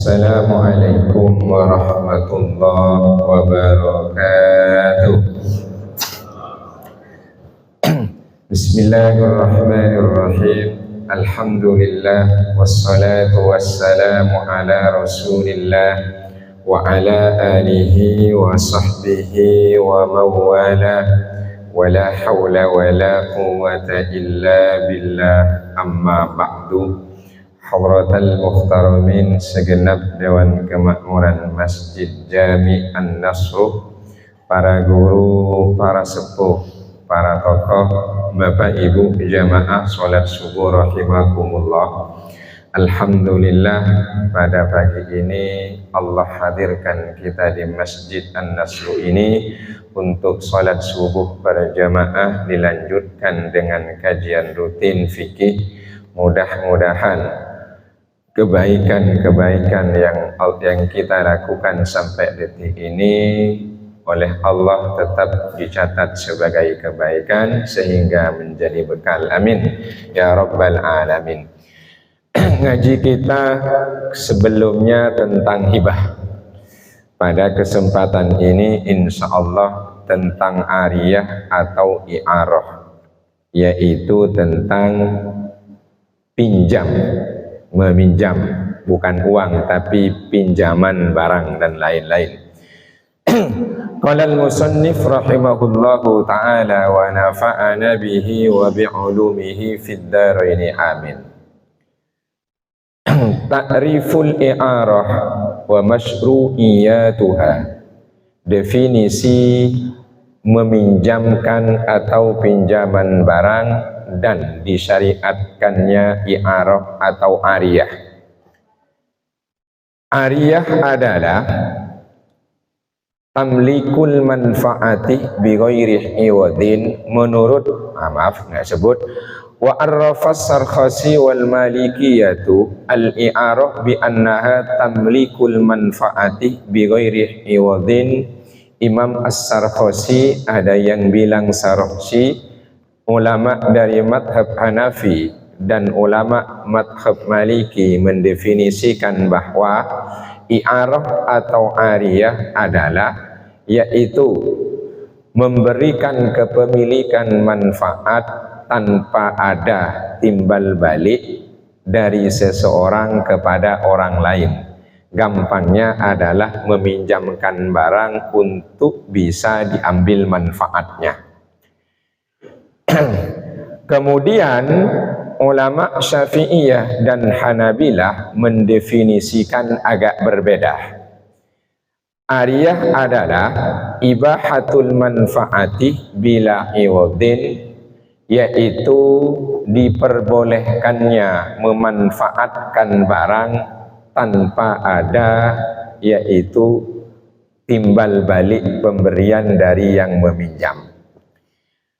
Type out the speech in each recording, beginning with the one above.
Assalamualaikum warahmatullahi wabarakatuh. Bismillahirrahmanirrahim. Alhamdulillah wassalatu wassalamu ala Rasulillah wa ala alihi wa sahbihi wa mawala wa la hawla wa la quwwata illa billah. Amma ba'du. Hadratal muhtaramin, segenap Dewan Kemakmuran Masjid Jami An-Nasr, para guru, para sepuh, para tokoh, Bapak Ibu jamaah sholat subuh rahimakumullah. Alhamdulillah, pada pagi ini Allah hadirkan kita di Masjid An-Nasr ini untuk sholat subuh berjamaah, dilanjutkan dengan kajian rutin fikih. Mudah-mudahan kebaikan-kebaikan yang kita lakukan sampai detik ini oleh Allah tetap dicatat sebagai kebaikan sehingga menjadi bekal. Amin ya rabbal alamin. Ngaji kita sebelumnya tentang hibah. Pada kesempatan ini insya Allah tentang ariyah atau i'arah, yaitu tentang pinjam, meminjam, bukan uang tapi pinjaman barang dan lain-lain. Qala al-musannif rahimahullahu ta'ala wa nafa'ana bihi wa bi'ulumihi fid dharaini amin. Ta'riful i'arah wa masyru'iyatuha. Definisi meminjamkan atau pinjaman barang dan disyariatkannya i'arah atau ariyah. Ariyah adalah tamlikul manfaati bi ghairi iwadin, menurut wa arrafas sarkhasi wal malikiyatu al-i'arah bi annaha tamlikul manfaati bi ghairi iwadin. Imam As-Sarkhasi, ada yang bilang Sarkhasi, ulama dari madhab Hanafi dan ulama madhab Maliki mendefinisikan bahwa i'arah atau ariyah adalah yaitu memberikan kepemilikan manfaat tanpa ada timbal balik dari seseorang kepada orang lain. Gampangnya adalah meminjamkan barang untuk bisa diambil manfaatnya. Kemudian ulama Syafi'iyah dan Hanabilah mendefinisikan agak berbeda. Ariyah adalah ibahatul manfaati bila iwadin, yaitu diperbolehkannya memanfaatkan barang tanpa ada yaitu timbal balik pemberian dari yang meminjam.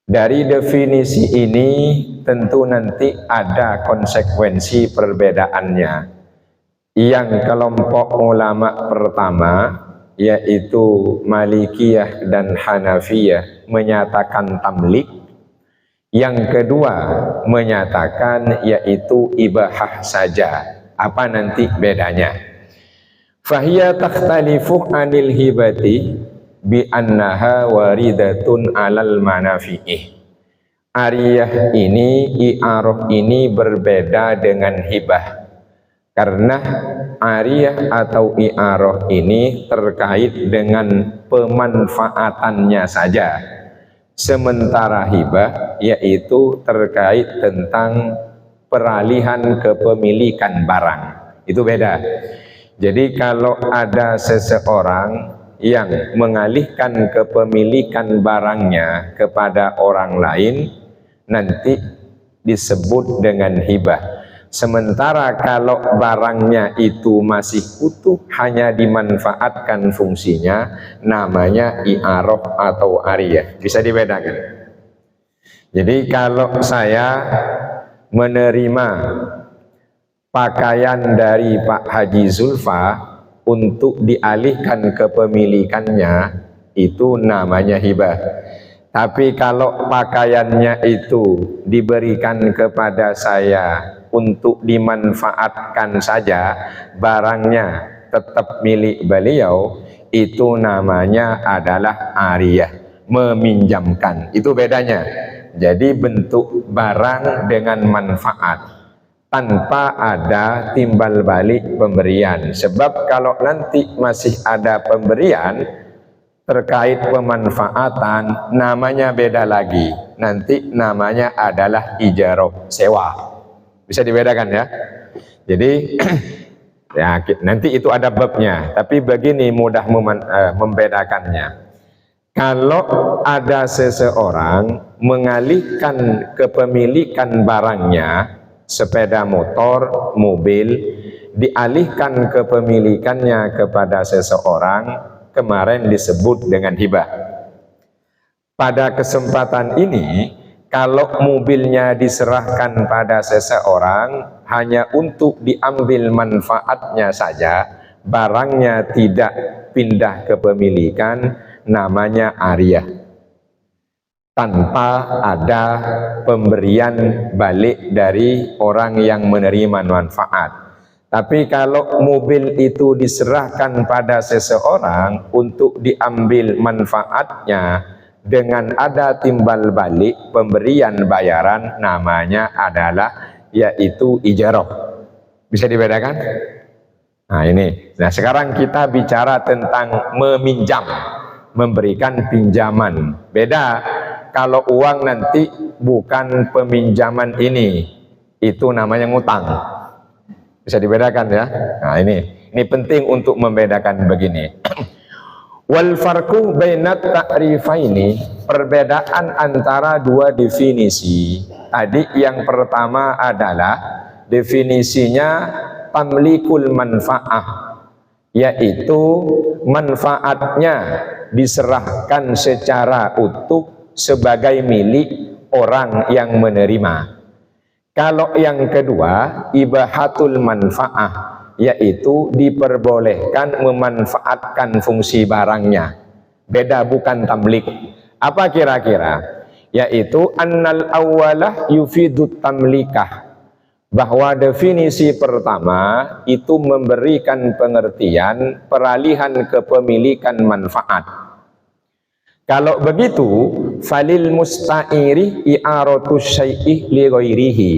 Dari definisi ini tentu nanti ada konsekuensi perbedaannya. Yang kelompok ulama pertama yaitu Malikiyah dan Hanafiyah menyatakan tamlik. Yang kedua menyatakan yaitu ibahah saja. Apa nanti bedanya? Fahiya takhtalifu anil hibati bi annaha waridatun alal manafi'ih. Ariyah ini, i'arah ini berbeda dengan hibah. Karena ariyah atau i'arah ini terkait dengan pemanfaatannya saja. Sementara hibah yaitu terkait tentang peralihan kepemilikan barang. Itu beda. Jadi kalau ada seseorang yang mengalihkan kepemilikan barangnya kepada orang lain, nanti disebut dengan hibah. Sementara kalau barangnya itu masih utuh, hanya dimanfaatkan fungsinya, namanya i'arah atau ariyah. Bisa dibedakan. Jadi kalau saya menerima pakaian dari Pak Haji Zulfa untuk dialihkan kepemilikannya, itu namanya hibah. Tapi kalau pakaiannya itu diberikan kepada saya untuk dimanfaatkan saja, barangnya tetap milik beliau, itu namanya adalah ariyah, meminjamkan. Itu bedanya. Jadi bentuk barang dengan manfaat tanpa ada timbal balik pemberian. Sebab kalau nanti masih ada pemberian terkait pemanfaatan, namanya beda lagi. Nanti namanya adalah ijarah, sewa. Bisa dibedakan ya. Jadi ya, nanti itu ada babnya. Tapi begini mudah membedakannya. Kalau ada seseorang mengalihkan kepemilikan barangnya, sepeda motor, mobil, dialihkan kepemilikannya kepada seseorang, kemarin disebut dengan hibah. Pada kesempatan ini, kalau mobilnya diserahkan pada seseorang hanya untuk diambil manfaatnya saja, barangnya tidak pindah kepemilikan, namanya ariyah, tanpa ada pemberian balik dari orang yang menerima manfaat. Tapi kalau mobil itu diserahkan pada seseorang untuk diambil manfaatnya dengan ada timbal balik pemberian bayaran, namanya adalah yaitu ijarah. Bisa dibedakan? Nah ini. Nah sekarang kita bicara tentang meminjam, memberikan pinjaman. Beda kalau uang nanti bukan peminjaman ini, itu namanya ngutang. Bisa dibedakan ya. Nah ini penting untuk membedakan begini. Wal farqu bainat ta'rifaini, perbedaan antara dua definisi. Tadi yang pertama adalah definisinya tamlikul manfaah, yaitu manfaatnya diserahkan secara utuh sebagai milik orang yang menerima. Kalau yang kedua, ibahatul manfaah, yaitu diperbolehkan memanfaatkan fungsi barangnya. Beda, bukan tamlik. Apa kira-kira? Yaitu annal awalah yufidut tamlikah, bahwa definisi pertama itu memberikan pengertian peralihan kepemilikan manfaat. Kalau begitu, falil musta'iri i'aratus syai'i li ghairihi,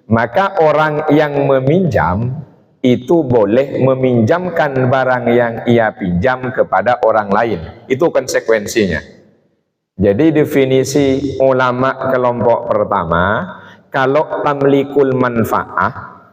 maka orang yang meminjam itu boleh meminjamkan barang yang ia pinjam kepada orang lain. Itu konsekuensinya. Jadi definisi ulama kelompok pertama, kalau tamlikul manfaah,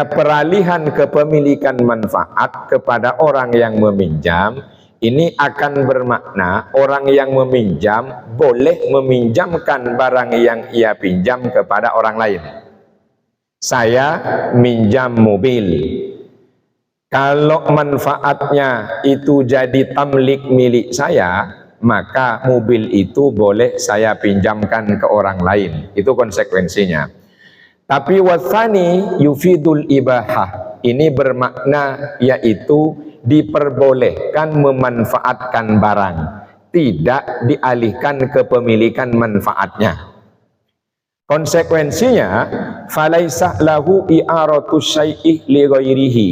peralihan kepemilikan manfaat kepada orang yang meminjam, ini akan bermakna orang yang meminjam boleh meminjamkan barang yang ia pinjam kepada orang lain. Saya minjam mobil, kalau manfaatnya itu jadi tamlik milik saya, maka mobil itu boleh saya pinjamkan ke orang lain. Itu konsekuensinya. Tapi wasani yufidul ibahah, ini bermakna yaitu diperbolehkan memanfaatkan barang, tidak dialihkan kepemilikan manfaatnya. Konsekuensinya, falaisa lahu i'aratus syai'i li ghairihi,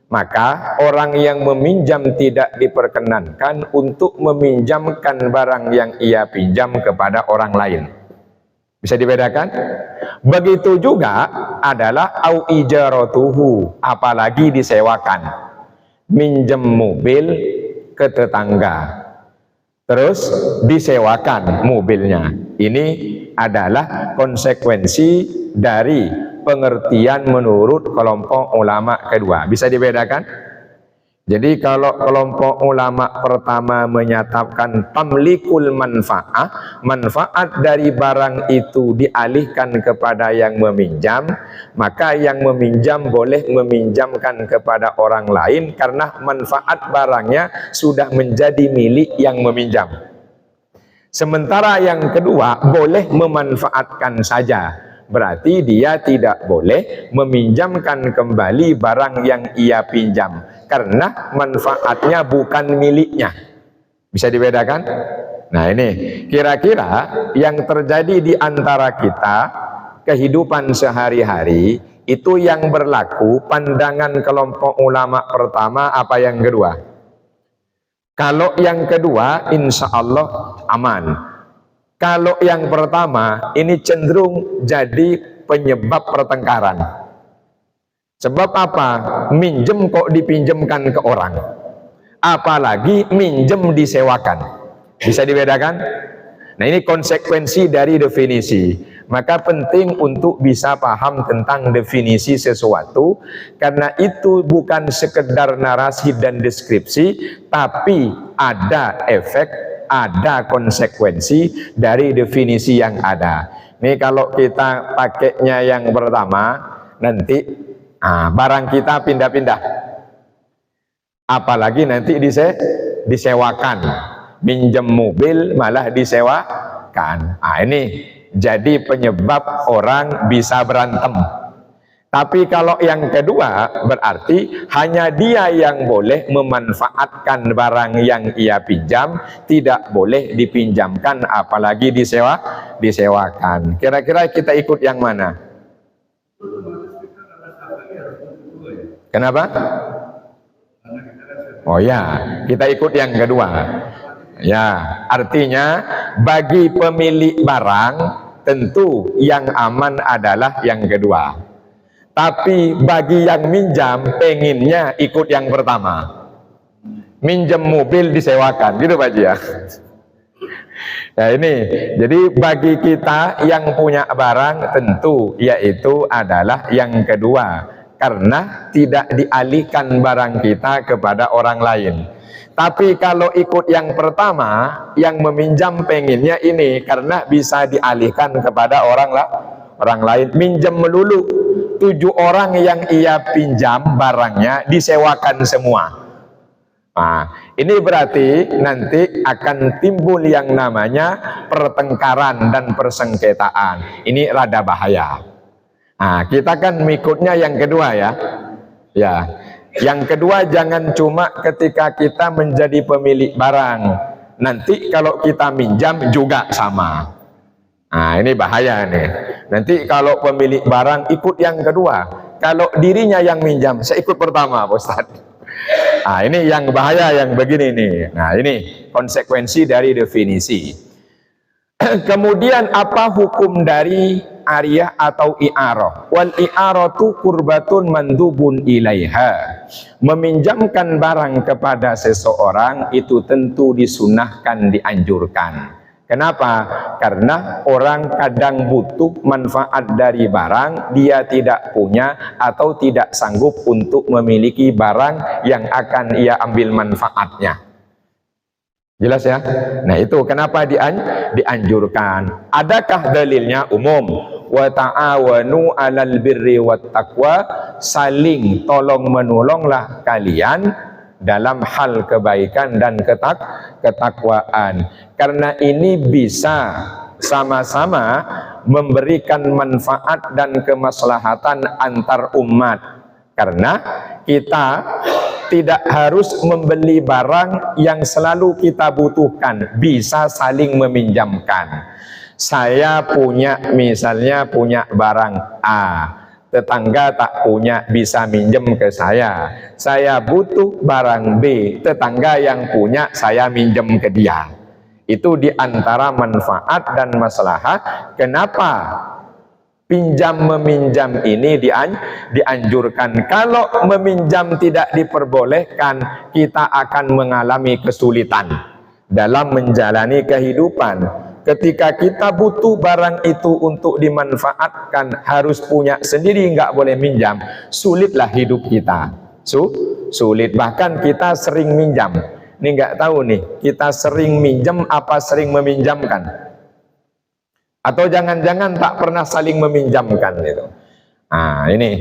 maka orang yang meminjam tidak diperkenankan untuk meminjamkan barang yang ia pinjam kepada orang lain. Bisa dibedakan? Begitu juga adalah au ijaratuhu, apalagi disewakan. Minjem mobil ke tetangga, terus disewakan mobilnya. Ini adalah konsekuensi dari pengertian menurut kelompok ulama kedua. Bisa dibedakan? Jadi kalau kelompok ulama pertama menyatakan tamlikul manfaah, manfaat dari barang itu dialihkan kepada yang meminjam, maka yang meminjam boleh meminjamkan kepada orang lain karena manfaat barangnya sudah menjadi milik yang meminjam. Sementara yang kedua boleh memanfaatkan saja, berarti dia tidak boleh meminjamkan kembali barang yang ia pinjam karena manfaatnya bukan miliknya. Bisa dibedakan? Nah ini kira-kira yang terjadi di antara kita kehidupan sehari-hari Itu yang berlaku pandangan kelompok ulama pertama apa yang kedua? Kalau yang kedua insya Allah aman. Kalau yang pertama ini cenderung jadi penyebab pertengkaran. Sebab apa? Minjem kok dipinjemkan ke orang. Apalagi minjem disewakan. Bisa dibedakan? Nah, ini konsekuensi dari definisi. Maka penting untuk bisa paham tentang definisi sesuatu, karena itu bukan sekedar narasi dan deskripsi, tapi ada efek, ada konsekuensi dari definisi yang ada. Ini kalau kita pakainya yang pertama, nanti barang kita pindah-pindah. Apalagi nanti disewakan. Minjem mobil malah disewakan. Ini jadi penyebab orang bisa berantem. Tapi kalau yang kedua berarti hanya dia yang boleh memanfaatkan barang yang ia pinjam, tidak boleh dipinjamkan apalagi disewakan. Kira-kira kita ikut yang mana? Kenapa? Oh ya, kita ikut yang kedua. Ya, artinya bagi pemilik barang tentu yang aman adalah yang kedua. Tapi bagi yang minjam pengennya ikut yang pertama. Minjem mobil disewakan, gitu Pak Ji ya. Nah ini, jadi bagi kita yang punya barang tentu yaitu adalah yang kedua. Karena tidak dialihkan barang kita kepada orang lain. Tapi kalau ikut yang pertama, yang meminjam pengennya ini karena bisa dialihkan kepada orang lain. Minjem melulu, 7 orang yang ia pinjam barangnya disewakan semua. Nah, ini berarti nanti akan timbul yang namanya pertengkaran dan persengketaan. Ini rada bahaya. Nah, kita kan mengikutnya yang kedua ya. Ya. Yang kedua, jangan cuma ketika kita menjadi pemilik barang, nanti kalau kita minjam juga sama. Nah, ini bahaya nih. Nanti kalau pemilik barang ikut yang kedua, kalau dirinya yang minjam, saya ikut pertama, Pak Ustaz. Nah, ini yang bahaya yang begini nih. Nah, ini konsekuensi dari definisi. Kemudian apa hukum dari ariyah atau i'arah? Wal i'aratu qurbatun mandubun ilaiha. Meminjamkan barang kepada seseorang itu tentu disunahkan, dianjurkan. Kenapa? Karena orang kadang butuh manfaat dari barang, dia tidak punya atau tidak sanggup untuk memiliki barang yang akan ia ambil manfaatnya. Jelas ya? Nah itu kenapa dianjurkan. Adakah dalilnya? Umum. Wa ta'awanu 'alal birri wat taqwa, saling tolong menolonglah kalian dalam hal kebaikan dan ketakwaan. Karena ini bisa sama-sama memberikan manfaat dan kemaslahatan antar umat. Karena kita tidak harus membeli barang yang selalu kita butuhkan, bisa saling meminjamkan. Saya punya, misalnya punya barang A, tetangga tak punya, bisa minjem ke saya. Saya butuh barang B, tetangga yang punya, saya minjem ke dia. Itu diantara manfaat dan maslahat. Kenapa pinjam meminjam ini dianjurkan? Kalau meminjam tidak diperbolehkan, kita akan mengalami kesulitan dalam menjalani kehidupan. Ketika kita butuh barang itu untuk dimanfaatkan, harus punya sendiri, nggak boleh minjam, sulitlah hidup kita. Sulit, bahkan kita sering minjam. Ini nggak tahu nih, kita sering minjam apa sering meminjamkan? Atau jangan-jangan tak pernah saling meminjamkan itu. Nah, ini.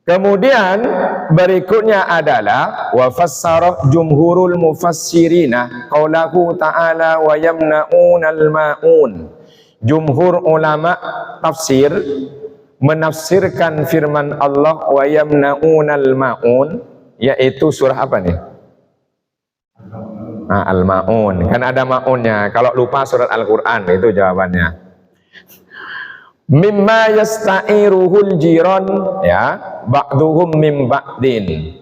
Kemudian berikutnya adalah wa fassara jumhurul mufassirina qaulahu ta'ala wa yamna'unal ma'un. Jumhur ulama tafsir menafsirkan firman Allah wa yamna'unal ma'un, yaitu surah apa nih? Al-Ma'un. Kan ada ma'unnya. Kalau lupa surat Al-Qur'an itu jawabannya. Mimma yasta'iruhul jiran, ya, ba'duhum mim ba'din.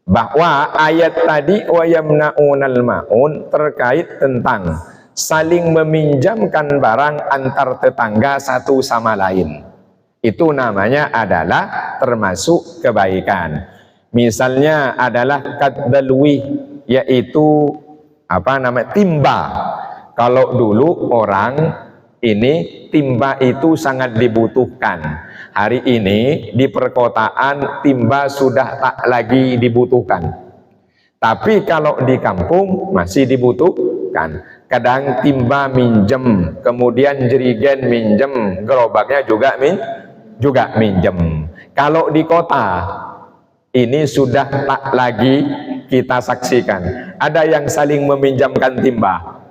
Bahwa ayat tadi wa yamna'unal ma'un terkait tentang saling meminjamkan barang antar tetangga satu sama lain. Itu namanya adalah termasuk kebaikan. Misalnya adalah kadalwi, yaitu timba. Kalau dulu orang ini timba itu sangat dibutuhkan. Hari ini di perkotaan timba sudah tak lagi dibutuhkan. Tapi kalau di kampung masih dibutuhkan. Kadang timba minjem, kemudian jerigen minjem, gerobaknya juga minjem. Kalau di kota ini sudah tak lagi kita saksikan. Ada yang saling meminjamkan timba?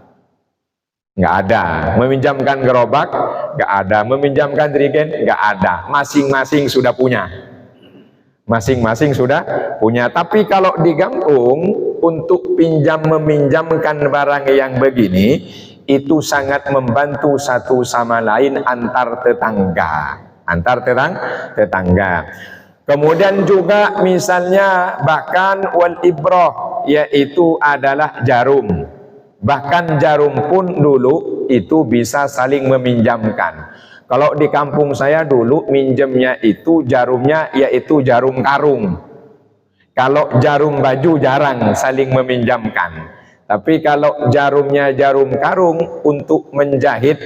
Nggak ada. Meminjamkan gerobak? Nggak ada. Meminjamkan jerigen? Nggak ada. Masing-masing sudah punya. Masing-masing sudah punya. Tapi kalau di kampung, untuk pinjam meminjamkan barang yang begini, itu sangat membantu satu sama lain antar tetangga. Antar tetangga. Kemudian juga misalnya bahkan wal ibroh, yaitu adalah jarum. Bahkan jarum pun dulu itu bisa saling meminjamkan. Kalau di kampung saya dulu minjemnya itu jarumnya yaitu jarum karung. Kalau jarum baju jarang saling meminjamkan. Tapi kalau jarumnya jarum karung untuk menjahit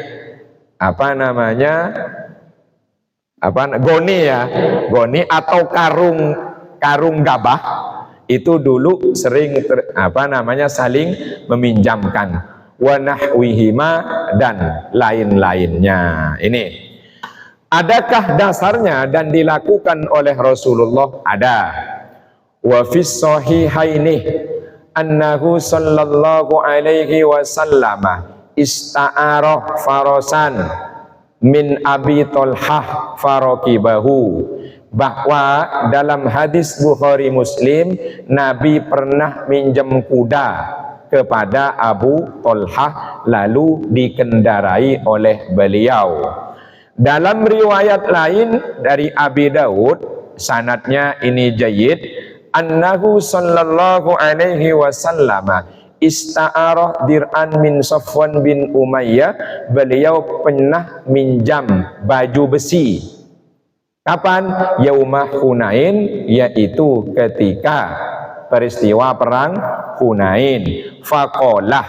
goni ya, goni atau karung gabah, itu dulu sering saling meminjamkan. Wa nahwihima dan lain-lainnya. Ini adakah dasarnya dan dilakukan oleh Rasulullah? Ada. Wa fis sahihaini annahu sallallahu alaihi wasallam ista'ara farasan min Abi Thalhah farakibahu. Bahwa dalam hadis Bukhari Muslim, Nabi pernah minjem kuda kepada Abu Thalhah lalu dikendarai oleh beliau. Dalam riwayat lain dari Abi Daud, sanadnya ini jayyid, annahu sallallahu alaihi wasallam ista'arah dir'an min Safwan bin Umayyah. Beliau pernah minjam baju besi. Kapan? Yaumah Hunain, yaitu ketika peristiwa perang Hunain. Faqalah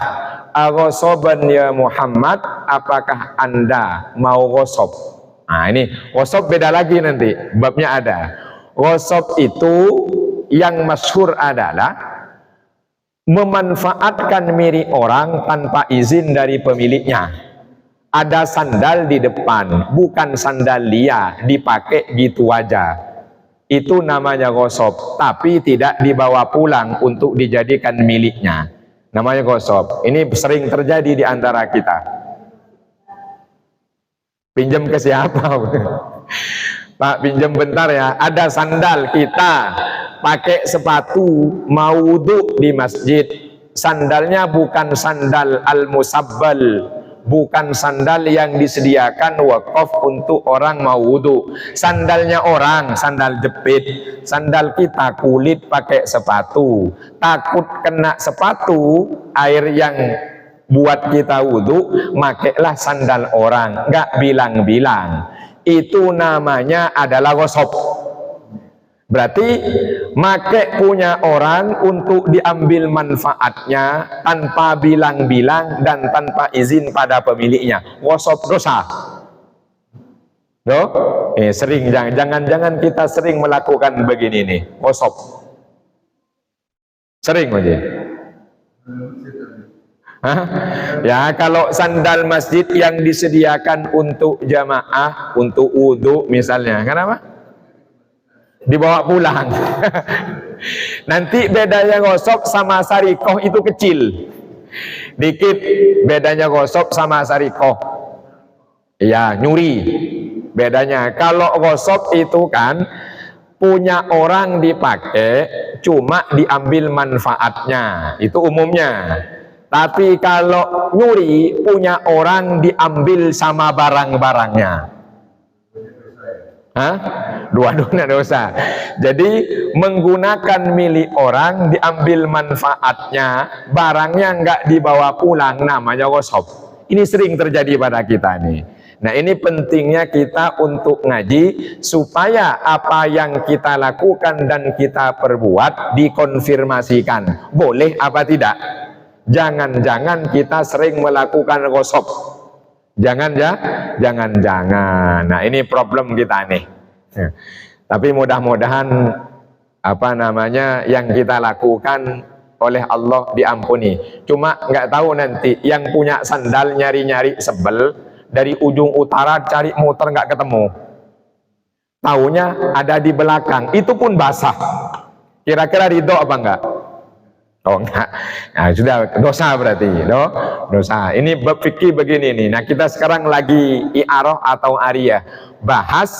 aghosoban ya Muhammad, apakah anda mau ghosob? Nah ini ghosob beda lagi nanti, babnya ada. Ghosob itu yang masyhur adalah memanfaatkan milik orang tanpa izin dari pemiliknya. Ada sandal di depan, bukan sandal dia, dipakai gitu aja. Itu namanya ghosob, tapi tidak dibawa pulang untuk dijadikan miliknya. Namanya ghosob. Ini sering terjadi di antara kita. Pinjam ke siapa? Pak, pinjam bentar ya. Ada sandal kita, pakai sepatu, mau wudhu di masjid. Sandalnya bukan sandal al-musabbal, bukan sandal yang disediakan wakaf untuk orang mau wudhu. Sandalnya orang, sandal jepit. Sandal kita kulit pakai sepatu. Takut kena sepatu, air yang buat kita wudhu, makailah sandal orang. Nggak bilang-bilang. Itu namanya adalah ghosob. Berarti make punya orang untuk diambil manfaatnya tanpa bilang-bilang dan tanpa izin pada pemiliknya. Ghosob dosa. Sering, jangan kita sering melakukan begini nih, ghosob. Sering aja. Ya, kalau sandal masjid yang disediakan untuk jamaah, untuk wudhu misalnya, kenapa? Dibawa pulang. Nanti bedanya gosok sama sarikoh itu kecil. Dikit bedanya gosok sama sarikoh. Ya, nyuri. Bedanya kalau gosok itu kan punya orang dipakai, cuma diambil manfaatnya. Itu umumnya. Tapi kalau nyuri punya orang diambil sama barang-barangnya. Hah? Dua-duanya dosa. Jadi menggunakan milik orang, diambil manfaatnya, barangnya nggak dibawa pulang, namanya ghosab. Ini sering terjadi pada kita nih. Nah, ini pentingnya kita untuk ngaji supaya apa yang kita lakukan dan kita perbuat dikonfirmasikan. Boleh apa tidak? Jangan-jangan kita sering melakukan ghosab. Jangan. Nah, ini problem kita nih. Tapi mudah-mudahan yang kita lakukan oleh Allah diampuni. Cuma nggak tahu nanti yang punya sandal nyari-nyari sebel dari ujung utara cari muter nggak ketemu. Taunya ada di belakang, itu pun basah. Kira-kira ridho apa enggak? Oh enggak. Nah, sudah dosa berarti, dosa. Ini fikih begini nih. Nah, kita sekarang lagi i'arah atau ariyah. Bahas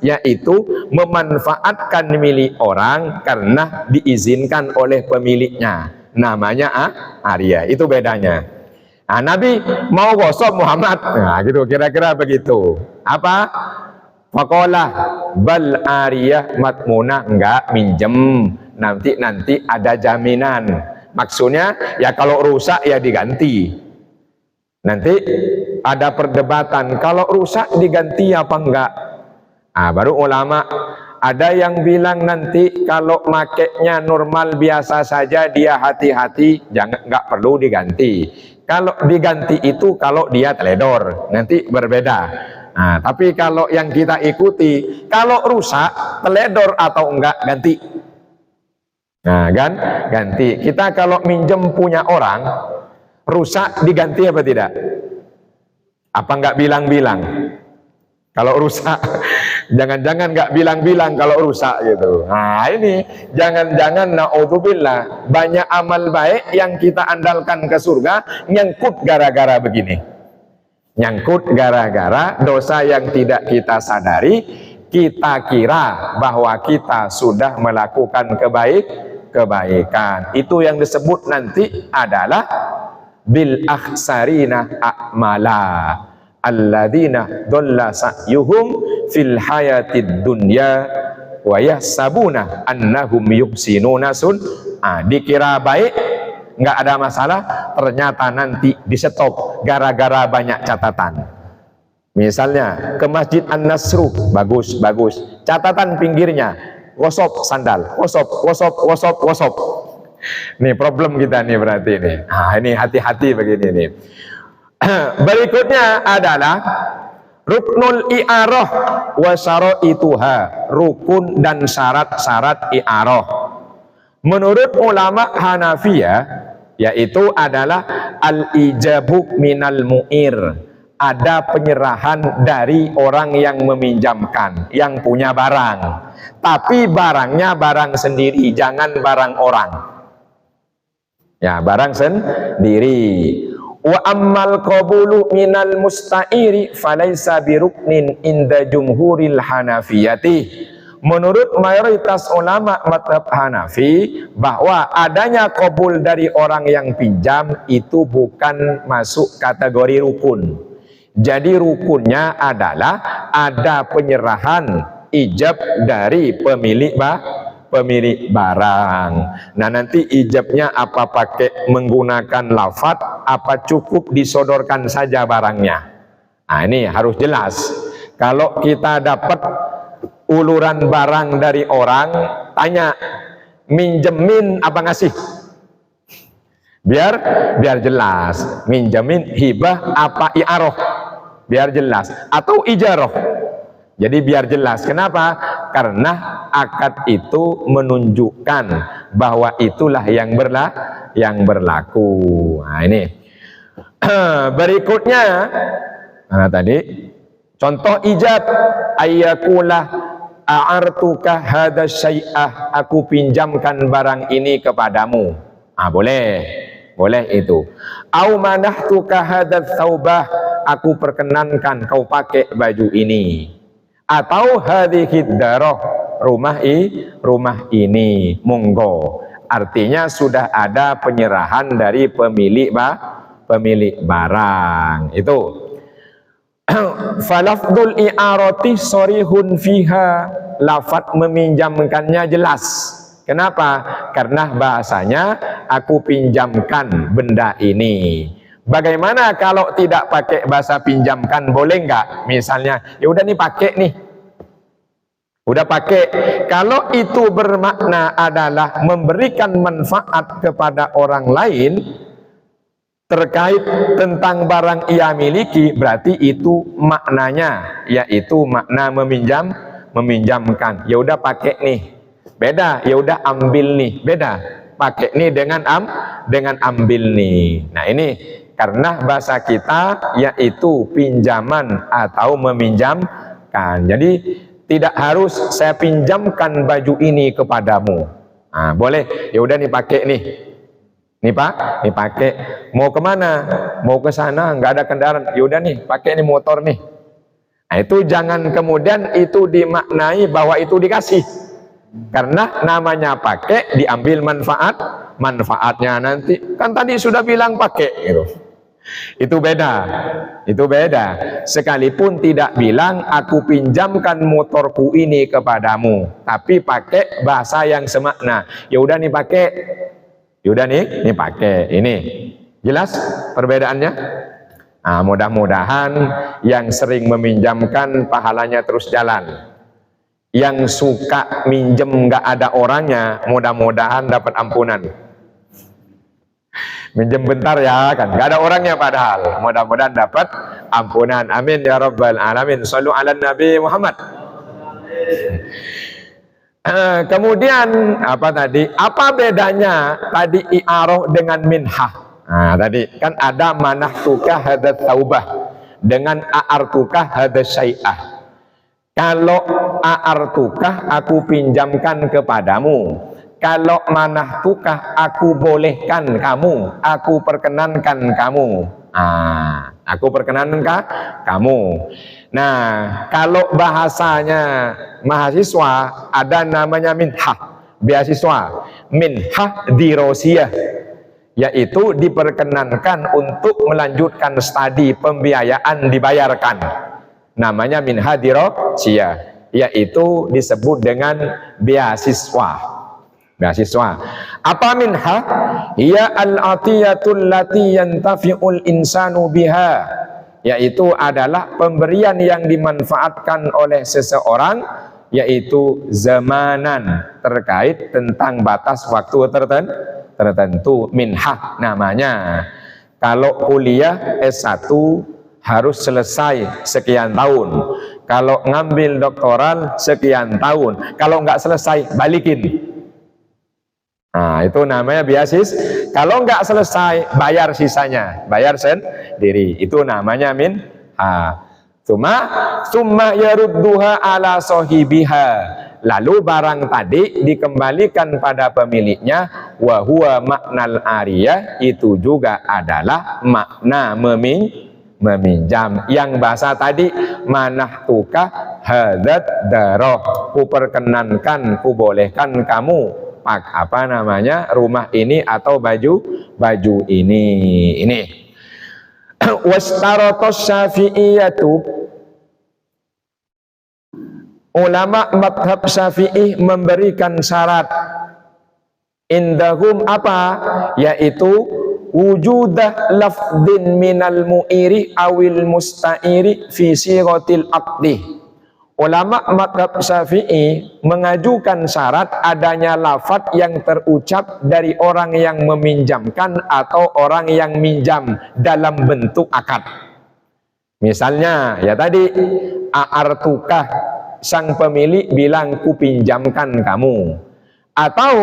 yaitu memanfaatkan milik orang karena diizinkan oleh pemiliknya. Namanya ariyah. Itu bedanya. Nah, Nabi mau ghosab Muhammad. Nah, gitu kira-kira begitu. Apa? Faqala bal ariyah matmunah, enggak minjem. Nanti ada jaminan. Maksudnya ya kalau rusak ya diganti. Nanti ada perdebatan kalau rusak diganti apa enggak. Baru ulama ada yang bilang nanti kalau makainya normal biasa saja dia hati-hati, enggak perlu diganti. Kalau diganti itu kalau dia teledor, nanti berbeda. Tapi kalau yang kita ikuti, kalau rusak teledor atau enggak ganti. Nah kan, ganti. Kita kalau minjem punya orang, rusak diganti apa tidak? Apa enggak bilang-bilang? Kalau rusak, jangan-jangan enggak bilang-bilang kalau rusak gitu. Nah ini, jangan-jangan na'udzubillah, banyak amal baik yang kita andalkan ke surga, nyangkut gara-gara begini. Nyangkut gara-gara dosa yang tidak kita sadari, kita kira bahwa kita sudah melakukan kebaikan. Itu yang disebut nanti adalah bil akhsarina a'mala alladzina dhalla sa'yuhum fil hayatid dunya wa yahsabuna annahum yuhsinuna dikira baik, nggak ada masalah, ternyata nanti di-stop gara-gara banyak catatan. Misalnya ke Masjid An-Nasru, bagus, catatan pinggirnya ghosab sandal, ghosab. Nih problem kita nih berarti ini. Ini hati-hati begini nih. Berikutnya adalah ruknul i'arah wa syara'ituha, rukun dan syarat-syarat i'arah. Menurut ulama Hanafiyah yaitu adalah al-ijabu minal mu'ir, ada penyerahan dari orang yang meminjamkan, yang punya barang, tapi barangnya barang sendiri, jangan barang orang. Ya, barang sendiri. Wa ammal qabulu minal musta'iri falaysa biruknin inda jumhuril hanafiyati. Menurut mayoritas ulama mazhab Hanafi, bahwa adanya qabul dari orang yang pinjam itu bukan masuk kategori rukun. Jadi rukunnya adalah ada penyerahan ijab dari pemilik barang. Nah, nanti ijabnya apa pakai menggunakan lafaz, apa cukup disodorkan saja barangnya. Nah, ini harus jelas. Kalau kita dapat uluran barang dari orang, tanya minjemin apa ngasih? Biar jelas. Minjemin hibah apa i'arah? Biar jelas. Atau ijarah. Jadi biar jelas. Kenapa? Karena akad itu menunjukkan bahwa itulah yang berlaku. Nah, ini. Berikutnya, mana tadi? Contoh ijab, ayyakulah a'artuka hadza syai'ah, aku pinjamkan barang ini kepadamu. Boleh itu. Au manahtuka hadza tsaubah, aku perkenankan kau pakai baju ini. Atau hadhihi darah, rumah ini, monggo. Artinya sudah ada penyerahan dari pemilik barang. Itu. falafdul i'arati sorihun fiha, lafat meminjamkannya jelas. Kenapa? Karena bahasanya aku pinjamkan benda ini. Bagaimana kalau tidak pakai bahasa pinjamkan, boleh nggak? Misalnya, ya udah nih pakai nih, udah pakai. Kalau itu bermakna adalah memberikan manfaat kepada orang lain terkait tentang barang ia miliki, berarti itu maknanya yaitu makna meminjamkan. Ya udah pakai nih, beda. Ya udah ambil nih, beda. Pakai nih dengan ambil nih. Nah ini karena bahasa kita yaitu pinjaman atau meminjamkan. Jadi tidak harus saya pinjamkan baju ini kepadamu. Nah, boleh. Ya udah nih pakai nih. Nih Pak, nih pakai. Mau kemana? Mau ke sana, nggak ada kendaraan. Yaudah nih, pakai nih motor nih. Nah itu jangan kemudian itu dimaknai bahwa itu dikasih. Karena namanya pakai, diambil manfaatnya nanti. Kan tadi sudah bilang pakai gitu. Itu beda. Itu beda. Sekalipun tidak bilang aku pinjamkan motorku ini kepadamu, tapi pakai bahasa yang semakna. Ya udah nih pakai. Yaudah nih pakai ini. Jelas perbedaannya? Nah, mudah-mudahan yang sering meminjamkan pahalanya terus jalan. Yang suka minjem nggak ada orangnya, mudah-mudahan dapat ampunan. Minjem bentar ya kan, nggak ada orangnya padahal. Mudah-mudahan dapat ampunan. Amin ya rabbal alamin. Shallu ala Nabi Muhammad. Kemudian apa tadi? Apa bedanya tadi i'arah dengan minhah? Nah, tadi kan ada manahtuka hadat taubah dengan a'artuka hadat syai'ah. Kalau a'artuka aku pinjamkan kepadamu, kalau manahtuka aku bolehkan kamu, aku perkenankan kamu. Aku perkenankan kamu. Nah, kalau bahasanya mahasiswa ada namanya minhah, beasiswa, minhah dirosiyah, yaitu diperkenankan untuk melanjutkan studi, pembiayaan dibayarkan. Namanya minhah dirosiyah, yaitu disebut dengan beasiswa. Beasiswa. Apa minhah? Ya al-atiyatul lati yantafi'ul insanu biha, yaitu adalah pemberian yang dimanfaatkan oleh seseorang, yaitu zamanan, terkait tentang batas waktu tertentu. Minhah namanya. Kalau kuliah S1 harus selesai sekian tahun, kalau ngambil doktoral sekian tahun, kalau nggak selesai balikin. Nah itu namanya beasiswa. Kalau nggak selesai bayar sisanya, bayar sendiri. Itu namanya minhah. Summa yarudduha ala sahibiha. Lalu barang tadi dikembalikan pada pemiliknya. Wa huwa maknal ariyah, itu juga adalah makna meminjam. Yang bahasa tadi manahtuka hadat daroh, ku perkenankan, ku bolehkan kamu apa namanya rumah ini atau baju ini. Wastaratos syafi'iyatu, ulama madhab syafi'ih memberikan syarat indahum apa, yaitu wujudah lafdin minal mu'iri awil musta'iri fi siratil aqdi. Ulama madhab syafi'i mengajukan syarat adanya lafaz yang terucap dari orang yang meminjamkan atau orang yang minjam dalam bentuk akad. Misalnya ya tadi a'artukah, sang pemilik bilang ku pinjamkan kamu, atau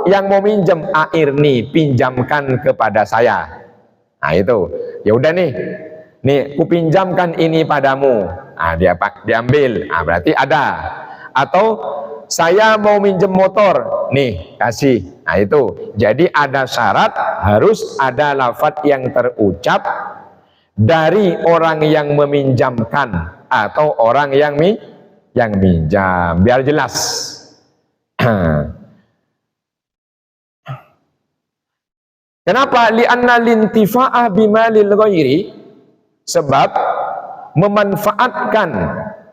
yang mau minjam airni, pinjamkan kepada saya. Nah itu ya udah nih ku pinjamkan ini padamu. Nah, diambil. Nah, berarti ada. Atau saya mau minjem motor, nih kasih. Nah itu. Jadi ada syarat, harus ada lafaz yang terucap dari orang yang meminjamkan atau orang yang minjam, biar jelas. Kenapa? Li'anna lintifa'ah bimalil ghairi, sebab memanfaatkan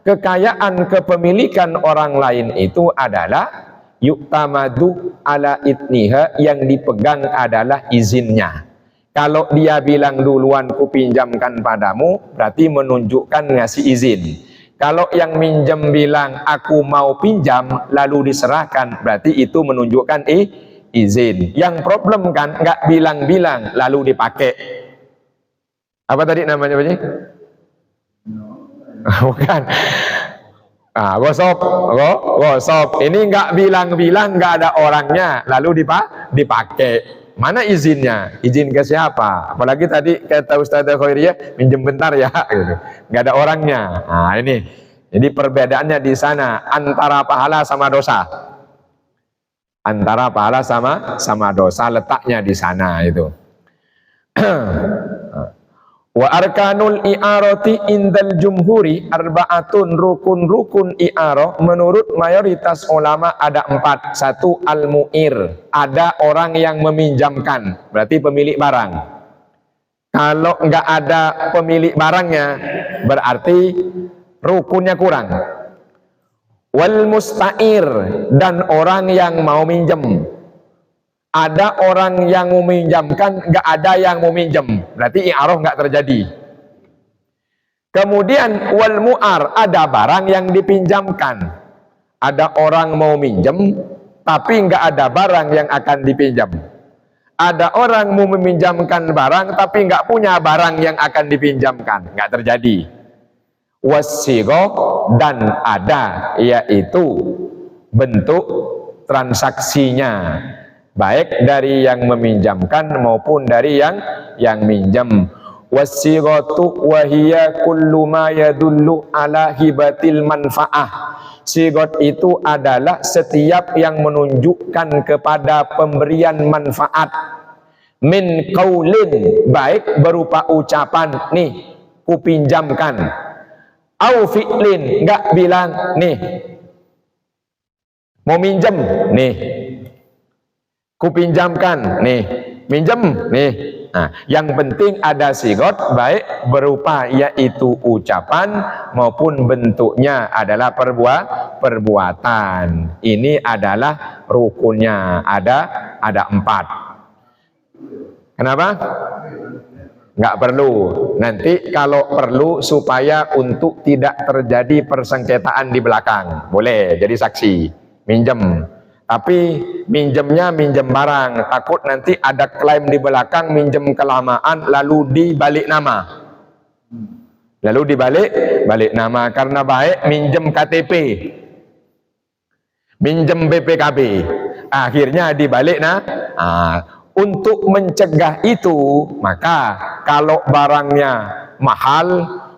kekayaan kepemilikan orang lain itu adalah yuktamadu ala idniha, yang dipegang adalah izinnya. Kalau dia bilang duluan ku pinjamkan padamu, berarti menunjukkan ngasih izin. Kalau yang minjem bilang aku mau pinjam lalu diserahkan, berarti itu menunjukkan izin. Yang problem kan nggak bilang-bilang lalu dipakai. Apa tadi namanya Pak Ji? Bukan. Gosop. Ini nggak bilang-bilang, nggak ada orangnya, lalu dipakai. Mana izinnya? Izin ke siapa? Apalagi tadi kata Ustazah Khairiyah, minjem bentar ya, gitu. Nggak ada orangnya. Nah ini, jadi perbedaannya di sana antara pahala sama dosa. Antara pahala sama dosa letaknya di sana itu. Wa arkanul i'arati indal jumhuri arba'atun, rukun i'arah menurut mayoritas ulama ada 4. 1 al-mu'ir, ada orang yang meminjamkan, berarti pemilik barang. Kalau enggak ada pemilik barangnya, berarti rukunnya kurang. Wal musta'ir, dan orang yang mau minjem. Ada orang yang meminjamkan, nggak ada yang mau minjem, berarti i'arah nggak terjadi. Kemudian wal mu'ar, ada barang yang dipinjamkan. Ada orang mau minjem, tapi nggak ada barang yang akan dipinjam. Ada orang mau meminjamkan barang, tapi nggak punya barang yang akan dipinjamkan, nggak terjadi. Wasighoh, dan ada, yaitu bentuk transaksinya, baik dari yang meminjamkan maupun dari yang minjam. Wasighatu wa hiya kullu ma yadullu ala hibatil manfaah. Sigot itu adalah setiap yang menunjukkan kepada pemberian manfaat. Min qaulin, baik berupa ucapan, nih ku pinjamkan. Au fi'lin, enggak bilang nih mau minjem, nih ku pinjamkan, nih minjem, nih. Nah, yang penting ada sigot, baik berupa yaitu ucapan maupun bentuknya adalah perbuatan. Ini adalah rukunnya, ada 4. Kenapa? Nggak perlu. Nanti kalau perlu supaya untuk tidak terjadi persengketaan di belakang, boleh jadi saksi minjem. Tapi minjemnya minjem barang, takut nanti ada klaim di belakang minjem kelamaan lalu dibalik nama. Lalu dibalik nama, karena baik minjem KTP, minjem BPKB, akhirnya dibalik untuk mencegah itu, maka kalau barangnya mahal,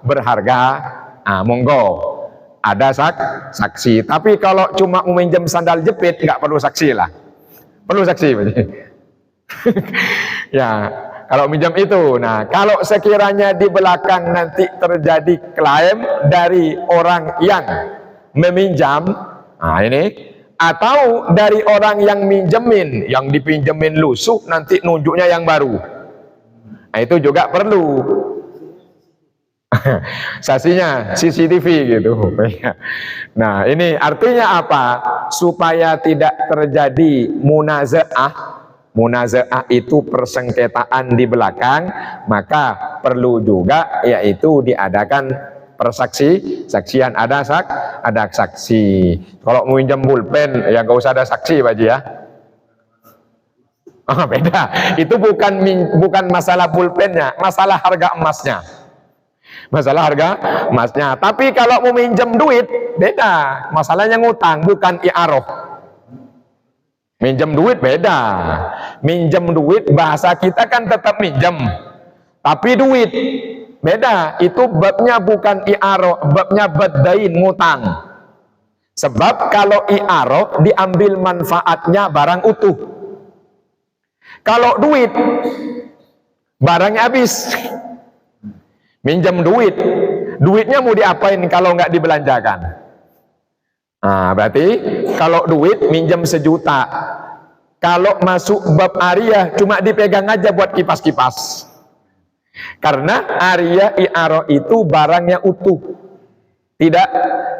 berharga, monggo ada saksi. Tapi kalau cuma meminjam sandal jepit, nggak perlu saksi lah. Perlu saksi. Ya, kalau minjam itu. Nah, kalau sekiranya di belakang nanti terjadi klaim dari orang yang meminjam, ini, atau dari orang yang minjemin, yang dipinjemin lusuh, nanti nunjuknya yang baru. Nah, itu juga perlu. Saksinya CCTV gitu. Nah, ini artinya apa? Supaya tidak terjadi munazaah. Munazaah itu persengketaan di belakang, maka perlu juga yaitu diadakan saksian, ada saksi. Kalau mau minjem pulpen ya gak usah ada saksi Pak Ji ya. Beda. Itu bukan masalah pulpennya, masalah harga emasnya. Masalah harga emasnya. Tapi kalau mau minjem duit, beda. Masalahnya ngutang, bukan i'arah. Minjem duit beda. Minjem duit bahasa kita kan tetap minjem. Tapi duit beda. Itu babnya bukan i'arah, babnya baddain, ngutang. Sebab kalau i'arah diambil manfaatnya barang utuh. Kalau duit barangnya habis. Minjem duit, duitnya mau diapain kalau nggak dibelanjakan? Nah, berarti kalau duit minjem 1 juta, kalau masuk bab ariyah cuma dipegang aja buat kipas-kipas. Karena ariyah i'arah itu barangnya utuh, tidak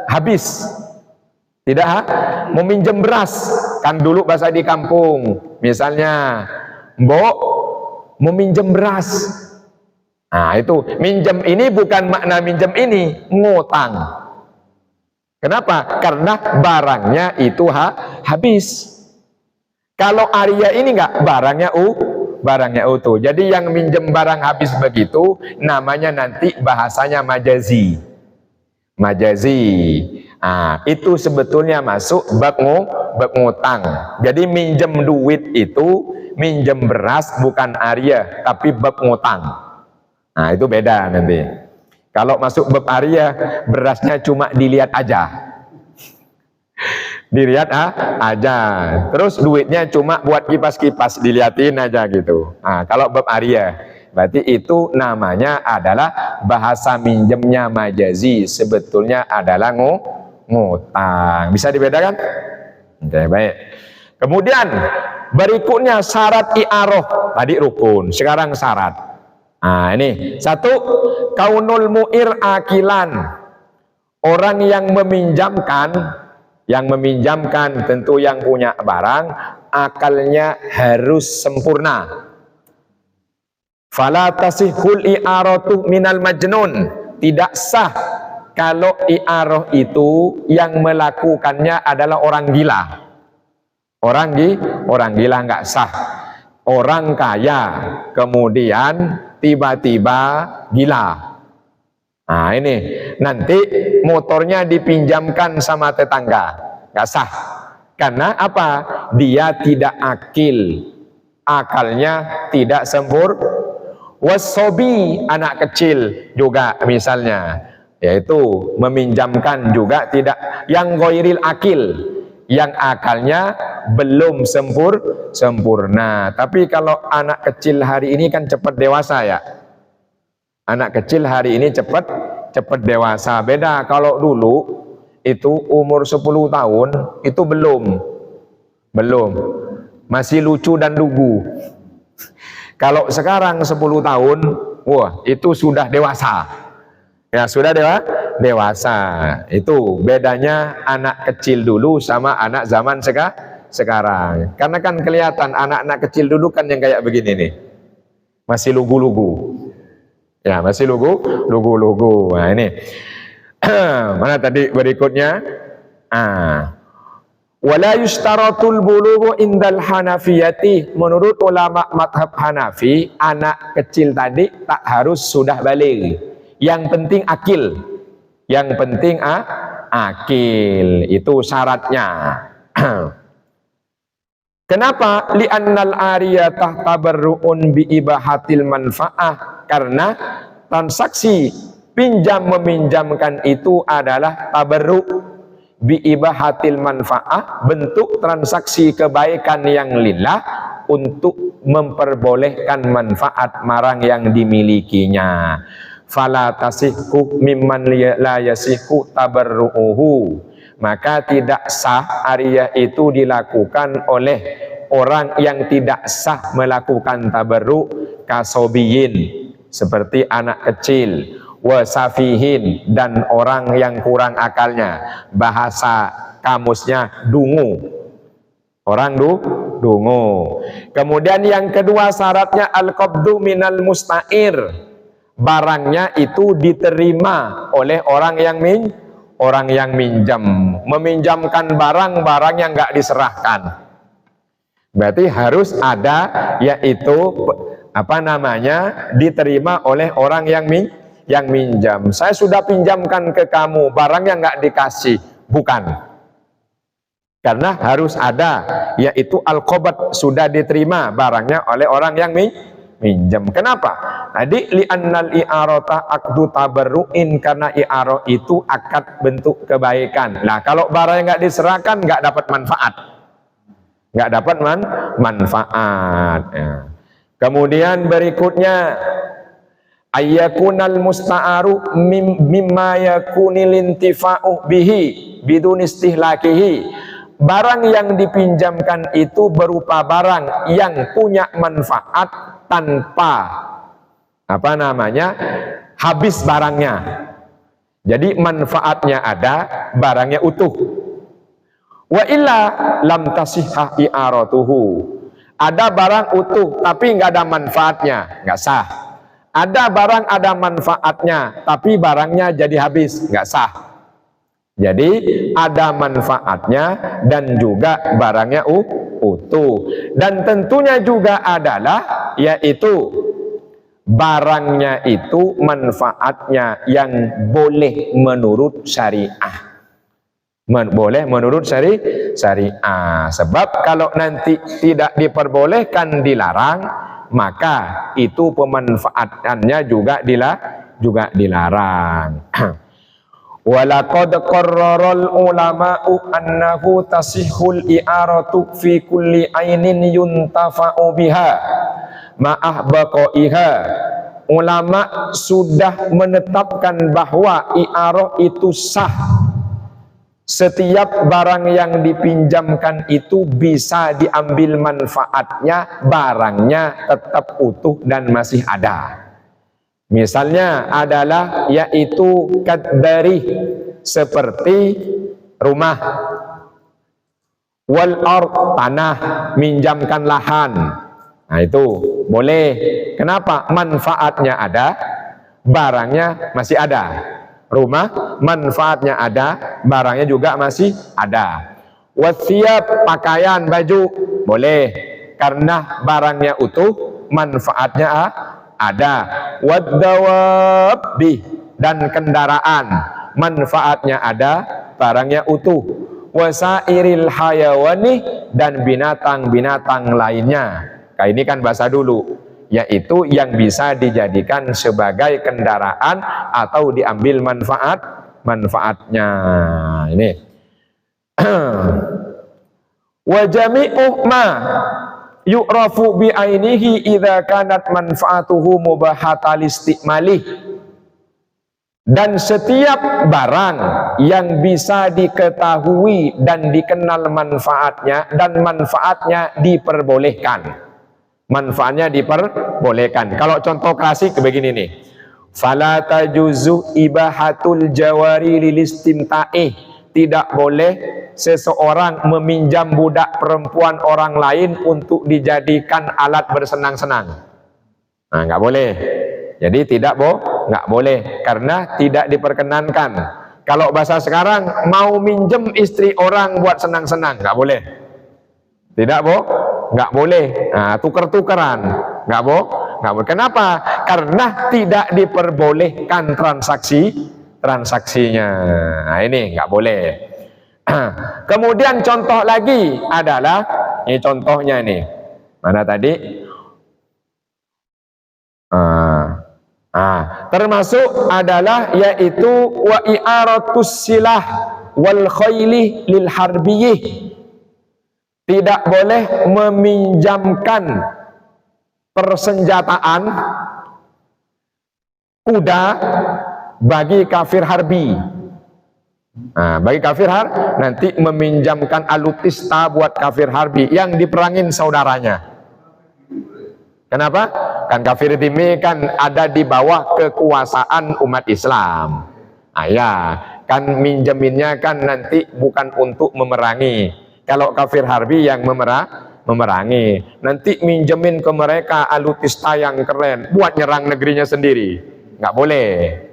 habis. Tidak meminjam beras. Kan dulu bahasa di kampung, misalnya, Mbok meminjam beras. Nah itu, minjem ini bukan makna minjem ini, ngutang. Kenapa? Karena barangnya itu habis. Kalau ariyah ini enggak, barangnya utuh. Jadi yang minjem barang habis begitu, namanya nanti bahasanya majazi. Majazi. Nah, itu sebetulnya masuk bab ngutang. Jadi minjem duit itu, minjem beras bukan ariyah, tapi bab ngutang. Nah, itu beda nanti. Kalau masuk bab ariyah, berasnya cuma dilihat aja. Dilihat aja. Terus duitnya cuma buat kipas-kipas, dilihatin aja gitu. Nah, kalau bab ariyah, berarti itu namanya adalah bahasa minjemnya majazi, sebetulnya adalah ngutang. Bisa dibedakan? Oke, baik. Kemudian berikutnya syarat i'arah. Tadi rukun, sekarang syarat. Nah, ini satu, kaunul mu'ir akilan. Orang yang meminjamkan tentu yang punya barang, akalnya harus sempurna. Fala tasihul i'aratu minal majnun. Tidak sah kalau i'arah itu yang melakukannya adalah orang gila. Orang gila nggak sah. Orang kaya kemudian tiba-tiba gila. Nah ini nanti motornya dipinjamkan sama tetangga, nggak sah. Karena apa? Dia tidak akil, akalnya tidak sempurna. Wasobi, anak kecil juga misalnya, yaitu meminjamkan juga tidak, yang ghairil akil, yang akalnya belum sempurna. Tapi kalau anak kecil hari ini kan cepat dewasa ya. Anak kecil hari ini cepat dewasa. Beda kalau dulu itu umur 10 tahun itu belum. Masih lucu dan lugu. Kalau sekarang 10 tahun, wah itu sudah dewasa. Ya sudah dewasa. Itu bedanya anak kecil dulu sama anak zaman sekarang. Karena kan kelihatan anak-anak kecil dulu kan yang kayak begini nih. Masih lugu-lugu. Ya, masih lugu-lugu. Nah, ini. Mana tadi berikutnya? Wala yushtaratul bulughu indal hanafiyati. Menurut ulama madhab Hanafi, anak kecil tadi tak harus sudah balik. Yang penting akil. Yang penting akil. Itu syaratnya. Kenapa? Li'annal ariyatah tabarru'un bi'ibahatil manfa'ah. Karena transaksi pinjam meminjamkan itu adalah tabarru' bi'ibahatil manfa'ah, bentuk transaksi kebaikan yang lillah untuk memperbolehkan manfaat marang yang dimilikinya. Fala tasihku mimman la yasihku tabarru'uhu. Maka tidak sah ariyah itu dilakukan oleh orang yang tidak sah melakukan tabarru' kasobiyin, seperti anak kecil, wasafihin, dan orang yang kurang akalnya. Bahasa kamusnya dungu, orang dungu. Kemudian yang kedua syaratnya al-qabdu minal musta'ir, barangnya itu diterima oleh orang yang minjam. Meminjamkan barang yang nggak diserahkan, berarti harus ada, yaitu diterima oleh orang yang minjam. Saya sudah pinjamkan ke kamu barang yang nggak dikasih, bukan. Karena harus ada, yaitu al-qabd, sudah diterima barangnya oleh orang yang minjam. Kenapa? Tadi li'annal i'arata aqdu tabarru'in, karena i'arah itu akad bentuk kebaikan. Nah, kalau barang yang nggak diserahkan nggak dapat manfaat. Nggak dapat manfaat. Ya. Kemudian berikutnya ayyakunal musta'aru mimma yakunil intifa'u bihi bidun istihlakihi. Barang yang dipinjamkan itu berupa barang yang punya manfaat tanpa apa namanya, habis barangnya. Jadi manfaatnya ada, barangnya utuh. Wa illa lam tasihha i'aratuhu. Ada barang utuh tapi nggak ada manfaatnya, nggak sah. Ada barang ada manfaatnya tapi barangnya jadi habis, nggak sah. Jadi ada manfaatnya dan juga barangnya utuh. Dan tentunya juga adalah yaitu barangnya itu manfaatnya yang boleh menurut syariah. Boleh menurut syariah. Sebab kalau nanti tidak diperbolehkan, dilarang, maka itu pemanfaatannya juga dilarang. Walaqad qarraral ulama'u annahu tasihhul i'aratu fi kulli ainin yuntafa'u biha ma'ah baqaiha. Ulama sudah menetapkan bahwa i'arah itu sah. Setiap barang yang dipinjamkan itu bisa diambil manfaatnya, barangnya tetap utuh dan masih ada. Misalnya adalah yaitu kadari, seperti rumah, wal ard, tanah, minjamkan lahan. Nah itu boleh. Kenapa? Manfaatnya ada, barangnya masih ada. Rumah manfaatnya ada, barangnya juga masih ada. Wasiyab, pakaian, baju, boleh karena barangnya utuh, manfaatnya ada. Waddawabi, dan kendaraan, manfaatnya ada, barangnya utuh. Wasairil hayawani, dan binatang-binatang lainnya. Nah, ini kan bahasa dulu, yaitu yang bisa dijadikan sebagai kendaraan atau diambil manfaatnya. Ini wa jami'u ma yu'rafu bi ainihi idza kanat manfaatuhu mubahatal istimalih. Dan setiap barang yang bisa diketahui dan dikenal manfaatnya dan manfaatnya diperbolehkan. Manfaatnya diperbolehkan. Kalau contoh klasik begini nih, fala tajuzu ibahatul jawari lilistimta'i. Tidak boleh seseorang meminjam budak perempuan orang lain untuk dijadikan alat bersenang-senang. Nah, nggak boleh. Jadi nggak boleh karena tidak diperkenankan. Kalau bahasa sekarang, mau minjem istri orang buat senang-senang, nggak boleh. Nggak boleh. Nah, tuker-tukeran, nggak boleh. Kenapa? Karena tidak diperbolehkan transaksinya. Nah, ini nggak boleh. Kemudian contoh lagi adalah, ini contohnya nih, mana tadi? Termasuk adalah yaitu wa i'aratus silah wal khayli lil harbiyih. Tidak boleh meminjamkan persenjataan kuda bagi kafir harbi. Nah, bagi kafir nanti meminjamkan alutista buat kafir harbi yang diperangin saudaranya. Kenapa? Kan kafir ini kan ada di bawah kekuasaan umat Islam. Nah, ya, kan minjeminnya kan nanti bukan untuk memerangi. Kalau kafir harbi yang memerangi, nanti minjemin ke mereka alutista yang keren buat nyerang negerinya sendiri, nggak boleh.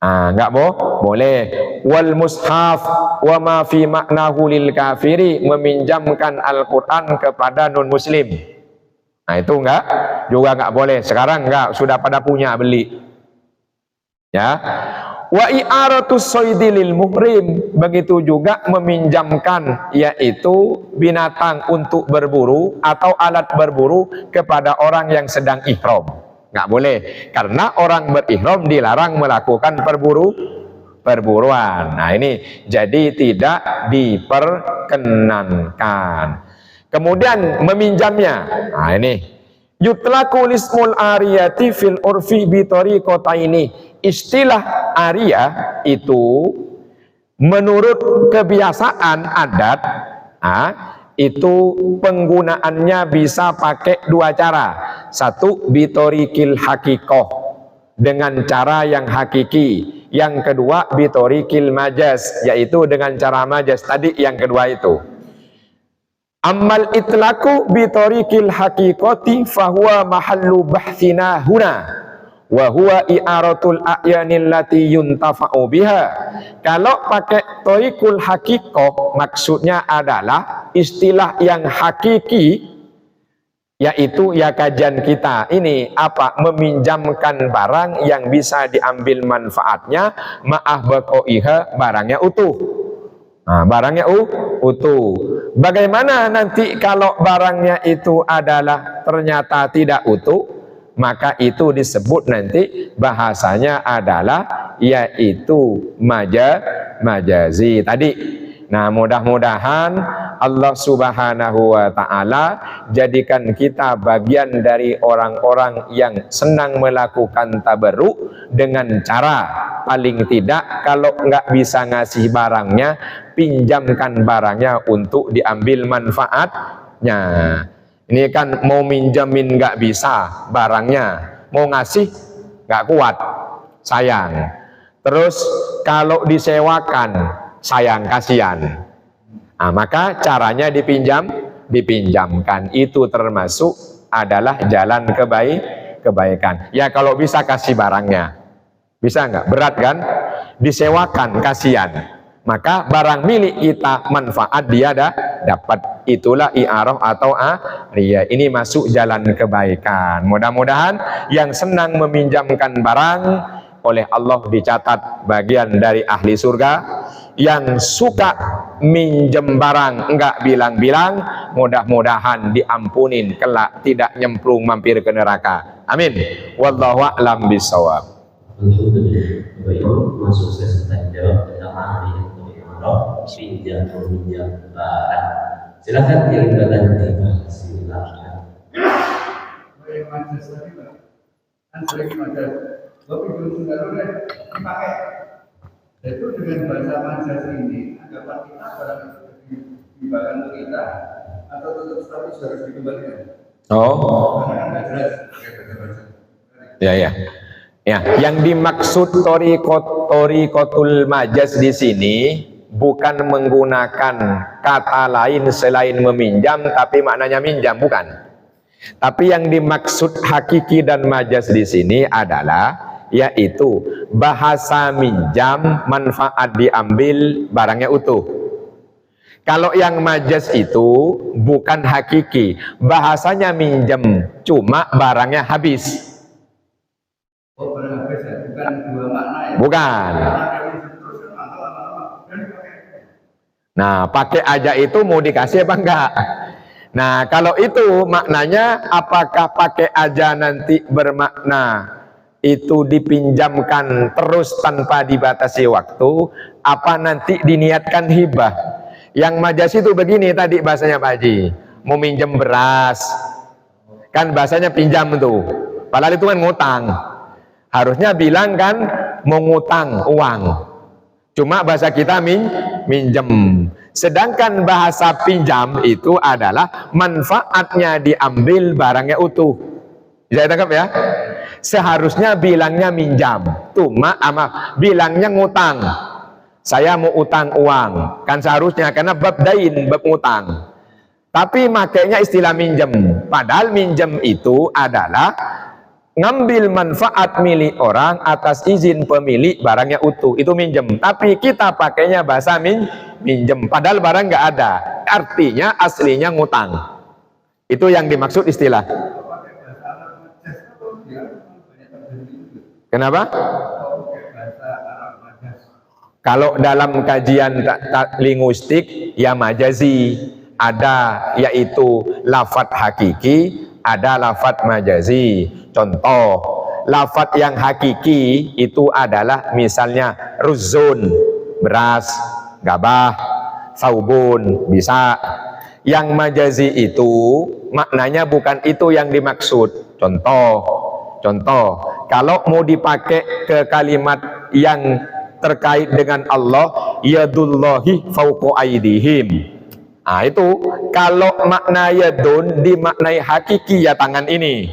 Nggak boleh. Wal mushaf wa ma fi maknahu lil kafiri, meminjamkan Al-Quran kepada non muslim. Nah itu juga nggak boleh. Sekarang sudah pada punya, beli. Ya. Wa i'aratus soidi lil muhrim, begitu juga meminjamkan yaitu binatang untuk berburu atau alat berburu kepada orang yang sedang ihram. Nggak boleh, karena orang berihram dilarang melakukan perburuan. Nah ini jadi tidak diperkenankan. Kemudian meminjamnya. Nah ini yutlaku lismul ariyati fil urfi bi tariqataini. Istilah aria itu menurut kebiasaan adat itu penggunaannya bisa pakai dua cara. Satu, bitorikil hakikoh, dengan cara yang hakiki. Yang kedua, bitorikil majaz, yaitu dengan cara majaz. Tadi yang kedua itu. Amal itlaku bitorikil hakikoti fahuwa mahallu bahthina huna wa huwa i'aratul a'yanil lati yuntafa'u biha. Kalau pakai torikul hakikoh, maksudnya adalah istilah yang hakiki, yaitu ya kajian kita ini apa, meminjamkan barang yang bisa diambil manfaatnya ma'ah baqaiha, barangnya utuh. Nah, barangnya utuh. Bagaimana nanti kalau barangnya itu adalah ternyata tidak utuh? Maka itu disebut nanti bahasanya adalah yaitu majazi tadi. Nah, mudah-mudahan Allah Subhanahu wa ta'ala jadikan kita bagian dari orang-orang yang senang melakukan tabarruk, dengan cara paling tidak kalau nggak bisa ngasih barangnya, pinjamkan barangnya untuk diambil manfaatnya. Ini kan mau minjamin nggak bisa barangnya, mau ngasih nggak kuat, sayang. Terus kalau disewakan, sayang, kasihan. Nah, maka caranya dipinjamkan. Itu termasuk adalah jalan kebaikan. Ya kalau bisa kasih barangnya. Bisa nggak? Berat kan? Disewakan, kasihan. Maka barang milik kita, manfaat dia dapat. Itulah i'arah atau ariyah. Ini masuk jalan kebaikan. Mudah-mudahan yang senang meminjamkan barang oleh Allah dicatat bagian dari ahli surga. Yang suka minjem barang enggak bilang-bilang, mudah-mudahan diampunin kelak, tidak nyemplung mampir ke neraka. Amin. Wallahu a'lam bishawab. Alhamdulillah. Baik, masuk sesi tanya jawab tentang ahli pinjam meminjam barang. Silakan yang bertanya dibahas. Silakan. Baik, majas tadi Pak. Kan sering majas. Tapi belum dipakai. Itu dengan bahasa majas ini, anggapan kita barang itu diberikan ke kita atau tetap status harus dikembalikan? Oh. Karena kan nggak jelas pakai bahasa. Ya. Yang dimaksud torikotul majaz di sini bukan menggunakan kata lain selain meminjam, tapi maknanya minjam, bukan. Tapi yang dimaksud hakiki dan majaz di sini adalah yaitu bahasa minjam, manfaat diambil, barangnya utuh. Kalau yang majaz itu bukan hakiki, bahasanya minjam, cuma barangnya habis. Oh, barang habis ya? Bukan dua makna ya? Bukan. Nah, pakai aja itu mau dikasih apa enggak? Nah, kalau itu maknanya, apakah pakai aja nanti bermakna itu dipinjamkan terus tanpa dibatasi waktu, apa nanti diniatkan hibah? Yang majaz itu begini tadi bahasanya Pak Haji, mau minjem beras, kan bahasanya pinjam tuh, padahal itu kan ngutang. Harusnya bilang kan mau ngutang uang, cuma bahasa kita minjem. Sedangkan bahasa pinjam itu adalah manfaatnya diambil, barangnya utuh. Bisa ditangkap ya? Seharusnya bilangnya minjam, cuma bilangnya ngutang. Saya mau utang uang, kan seharusnya, karena bab dain, bab ngutang. Tapi makanya istilah minjem, padahal minjem itu adalah ngambil manfaat milik orang atas izin pemilik, barangnya utuh, itu minjem. Tapi kita pakainya bahasa minjem, padahal barang nggak ada, artinya aslinya ngutang. Itu yang dimaksud istilah. Kenapa? Kalau dalam kajian linguistik ya majazi, ada yaitu lafadz hakiki, ada lafadz majazi. Contoh, lafadz yang hakiki itu adalah misalnya ruzun, beras, gabah, saubun, bisa. Yang majazi itu maknanya bukan itu yang dimaksud. Contoh, kalau mau dipakai ke kalimat yang terkait dengan Allah, yadullahi fauqa aidihim, Nah, itu kalau makna yadun dimaknai hakiki ya tangan ini.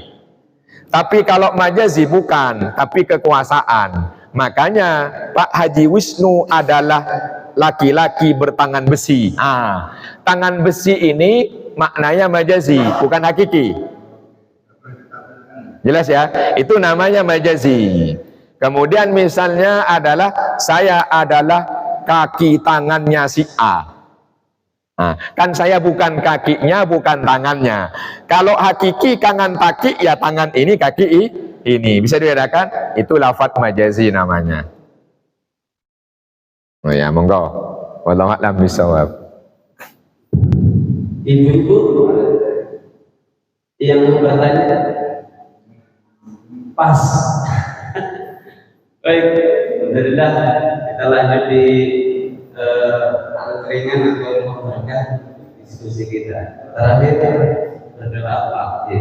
Tapi kalau majazi bukan, tapi kekuasaan. Makanya Pak Haji Wisnu adalah laki-laki bertangan besi. Tangan besi ini maknanya majazi, bukan hakiki. Jelas ya? Itu namanya majazi. Kemudian misalnya adalah saya adalah kaki tangannya si A. Kan saya bukan kakinya, bukan tangannya. Kalau hakiki tangan kaki, ya tangan ini, kaki ini. Bisa dibedakan? Itu lafadz majazi namanya. Oh ya, monggo. Wallahu a'lam bishawab. Ibu-ibu yang bertanya pas. Baik, alhamdulillah kita lanjut di ringan atau memperbaikkan diskusi kita. Terakhir berdoa Pak.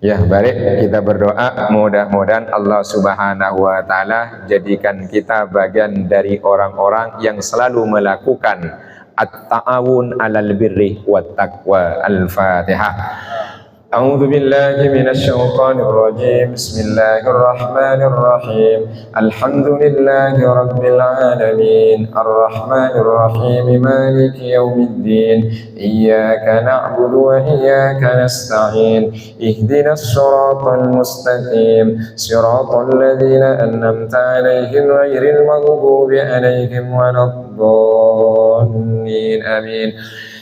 Ya, baik, kita berdoa mudah-mudahan Allah Subhanahu wa taala jadikan kita bagian dari orang-orang yang selalu melakukan at-ta'awun 'alal birri wat taqwa. Al-Fatihah. A'udzu billahi minasy syaithanir rajim. Bismillahirrahmanir rahim. Alhamdulillahi rabbil alamin. Arrahmanir rahim. Maliki yaumiddin. Iyyaka na'budu wa iyyaka nasta'in. Ihdinas siratal mustaqim. Siratal ladzina an'amta 'alaihim ghairil maghdubi 'alaihim waladdallin. Amin.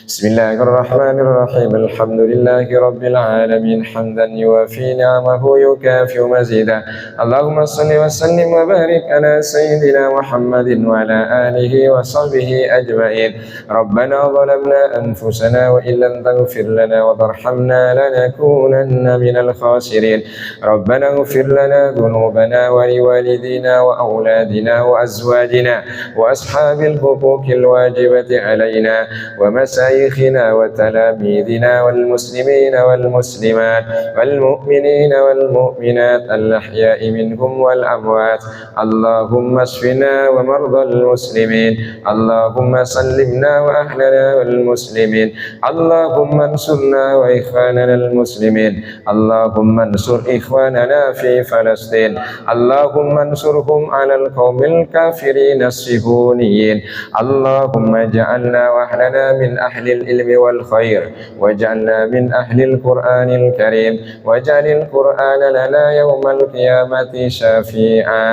Bismillahirrahmanirrahim. Alhamdulillahi rabbil alamin. Hamdan yuwafi ni'amahu yukafi mazidah. Allahumma salli wa sallim wa barik ala sayyidina Muhammadin wa ala alihi wa sahbihi ajma'in. Rabbana zalamna anfusana wa illam taghfir lana wa tarhamna lanakunanna minal khasirin. Rabbana ighfir lana dhunubana wa liwalidina wa awladina wa azwajina wa ashabil huquqil wajibati alaina wa مشايخنا وتلاميذنا والمسلمين والمسلمات والمؤمنين والمؤمنات الأحياء منهم والأموات. اللهم اشفنا ومرضى المسلمين. اللهم سلمنا وأهلنا والمسلمين. اللهم انصرنا وإخواننا المسلمين. اللهم انصر إخواننا في فلسطين. اللهم انصرهم على القوم الكافرين الصهيونيين. اللهم اجعلنا وأهلنا من أهل العلم والخير، واجعلنا من أهل القرآن الكريم، واجعل القرآن لنا يوم القيامة شفيعا.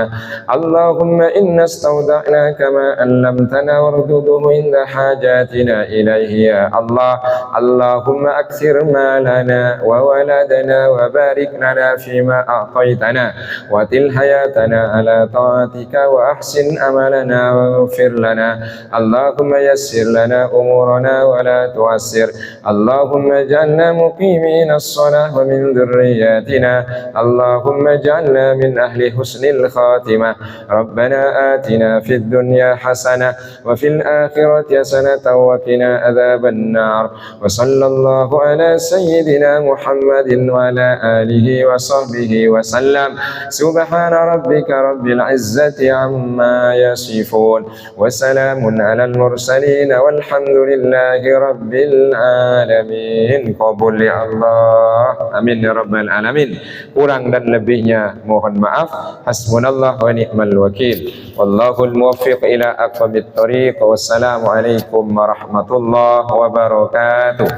اللهم إنا استودعناك ما علمتنا وارده عند حاجاتنا إليه يا الله. اللهم أكثر مالنا وولدنا وبارك لنا فيما أعطيتنا وتل حياتنا على طاعتك وأحسن أملنا واغفر لنا. اللهم يسر لنا أمورنا ولا تعسر. اللهم اجعلنا مقيمين الصلاة ومن ذرياتنا. اللهم اجعلنا من أهل حسن الخاتمة. ربنا آتنا في الدنيا حسنة وفي الآخرة حسنة وقنا عذاب النار. وصلى الله على سيدنا محمد وعلى آله وصحبه وسلم. سبحان ربك رب العزة عما يصفون وسلام على المرسلين والحمد لله رب العالمين. Qabul ya Allah. Amin ya rabbal alamin. Kurang dan lebihnya mohon maaf. Hasbunallah wa ni'mal wakil. Wallahul muwaffiq ila aqwamit thoriq. Wassalamu alaikum warahmatullahi wabarakatuh.